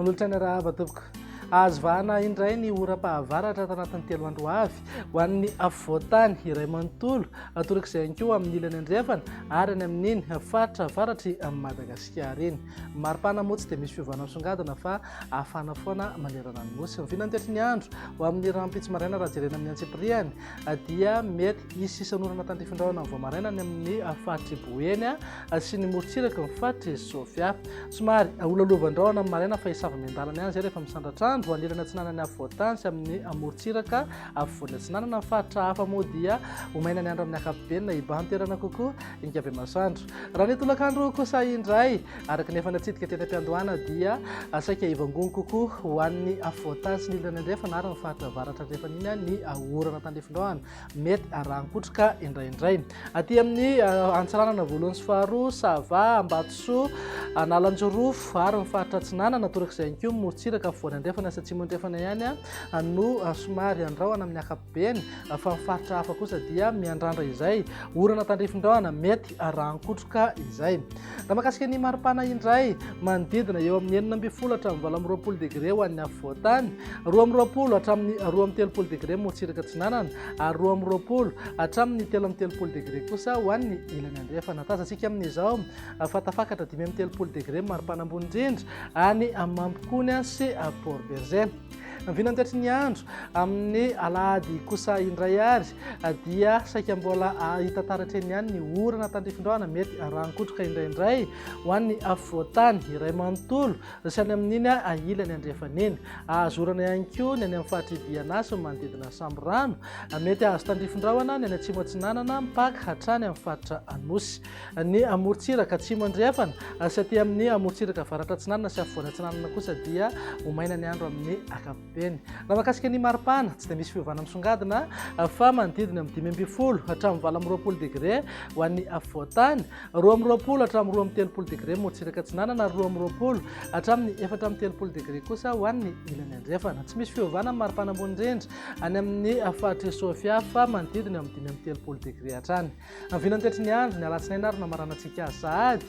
Nolotrana raha batoboko azo vahana indray ny oram-pahavaratra tanatin'ny 3 andro avy ho an'ny avoatany iray manontolo atorak'izay ihany koa amin'ny ilany andrefana ary any amin'iny faritra avaratry amin'ny Madagasikara iny. Maripana moa tsy dia misy fiovana misongadina fa afana foana manerana ny nosy. Ny vinany tetry ny andro ho amin'ny rahampitso maraina raha jerena amin'ny antsipriany dia mety hisy isan'orana tandrifin-drahona amin'ny voamaraina ny amin'ny faritry Boeny sy ny morontsiraka ny faritry Sofia. Somary olalovan-drahona amin'ny maraina fa hisava miandalana ihany zay rehefa misandratra andro anilana atsinanana avoatany sy amin'ny morontsiraka afovoany atsinanana ny faritra hafa moa dia homaina ny andro amin'ny akapobenina ibahanterana kokoa ingavy masoandro. Raha ny tolakandro kosa indray araka nefa natsidika teny am-piandohana dia saika ivangony kokoa ho an'ny avoatany sy ny ilany andrefana ary ny faritra avaratra andrefana iny ny orana tandrifin-drahona mety arahikotroka indraindray. Aty amin'ny antsaranana voalohany sy faharoa Sava, Ambatsoa, Analanjorofo ary ny faritra Atsinanana torak'izay ihany koa morontsiraka afovoany andrefana sy atsimo andrefana ihany no somary andrahona amin'ny akapobeny fa ny faritra hafa kosa dia miandrandra izay orana tandrifin-drahona mety arahikotroka izay. Raha mahakasika ny maripana indray manodidina eo amin'ny 9 hatramin'ny 20 degré ho an'ny afovoatany, 20 hatramin'ny 20 degré morontsiraka Atsinanana ary 20 hatramin'ny 13 degré kosa ho an'ny ilany andrefana. Tazantsika amin'izao fatafakatra 13 degré maripana ambony indrindra any Mampikony sy Port Berger. Ny vinany tetry ny andro amin'ny alahady kosa indray ary dia saika mbola hita taratra eny ihany ny orana tandrifin-drahona mety arahikotroka indraindray ho an'ny afovoatany iray manontolo sy any amin'iny ilany andrefana iny. Azo orana ihany koa ny any amin'ny faritry Bianasy manodidina Samborano mety azo tandrifin-drahona ny any atsimo Atsinanana mpaka hatrany amin'ny faritra Anosy. Ny morontsiraka atsimo andrefana sy aty amin'ny morontsiraka avaratra Atsinanana sy afovoany Atsinanana kosa dia homaina ny andro amin'ny akapobeny. Raha mahakasika ny maripana tsy dia misy fiovana misongadina fa manodidina amin'ny 12 hatramin'ny 20 degré ho an'ny afovoatany, 20 hatramin'ny 23 degré morontsiraka Atsinanana ary 20 hatramin'ny 4 degré kosa ho an'ny ilany andrefana. Tsy misy fiovana amin'ny maripana ambony indrindra any amin'ny faritry Sofia fa manodidina amin'ny 30 degré hatrany. Ny vinany tetry ny andro ny alatsinainy ary namaranantsika sahady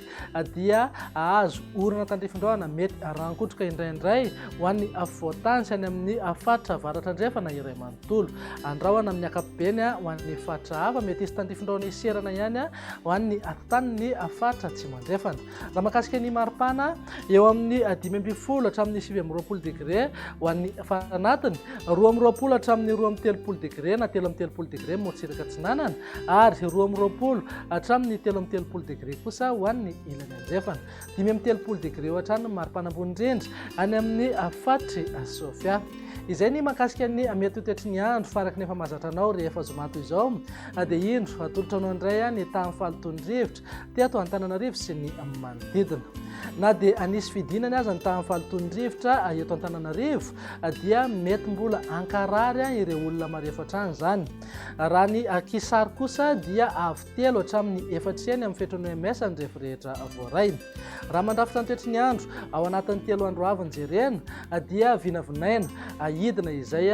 dia azo orana tandrifin-drahona mety arahikotroka indraindray ho an'ny afovoatany sy any amin'ny faritra avaratra andrefana iray manontolo. Andrahona amin'ny akapobeny ho an'ny faritra hafa mety hisy tandrifin-drahona iserana ihany ho an'ny atany ny faritra atsimo andrefana. Raha mahakasika ny maripana eo amin'ny 15 hatramin'ny 20 degré ho an'ny faranatiny, 20 hatramin'ny 23 degré na 13 degré morontsiraka Atsinanana ary 20 hatramin'ny 13 degré kosa ho an'ny ilany andrefana. 13 degré hatrany maripana ambony indrindra any amin'ny faritry Sofia. Izay ny mahakasika ny mety ho tetry ny andro faraky nefa mahazatra anao rehefa zomato izao dia indro atolotra anao indray ny tamin'ny fahalotondrivotra teto Antananarivo sy ny manodidina. Na dia anisy fidinany aza ny tamin'ny fahalotondrivotra eto Antananarivo dia mety mbola ankarary ireo olona marefatra any zany. Raha ny Kisary kosa dia avy 3 hatramin'ny 4 eny amin'ny fetrany OMS ny rehefa rehetra voaray. Raha mandrafitra ny tetry ny andro ao anatin'ny 3 andro avy jerena dia vinavinaina idina izay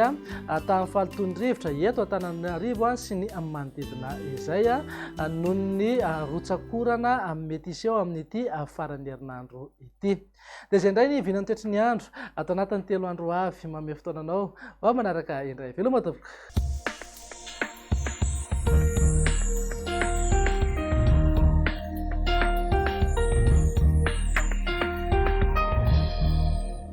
tamin'ny fahalotondrivotra eto Antananarivo sy ny manodidina izay noho ny rotsakorana mety hisy eo amin'ity faran'ny herinandro ity. Dia izay indray ny vinany tetry ny andro ato anatin'ny 3 andro avy manome fotoananao ao manaraka indray veloma tompoko.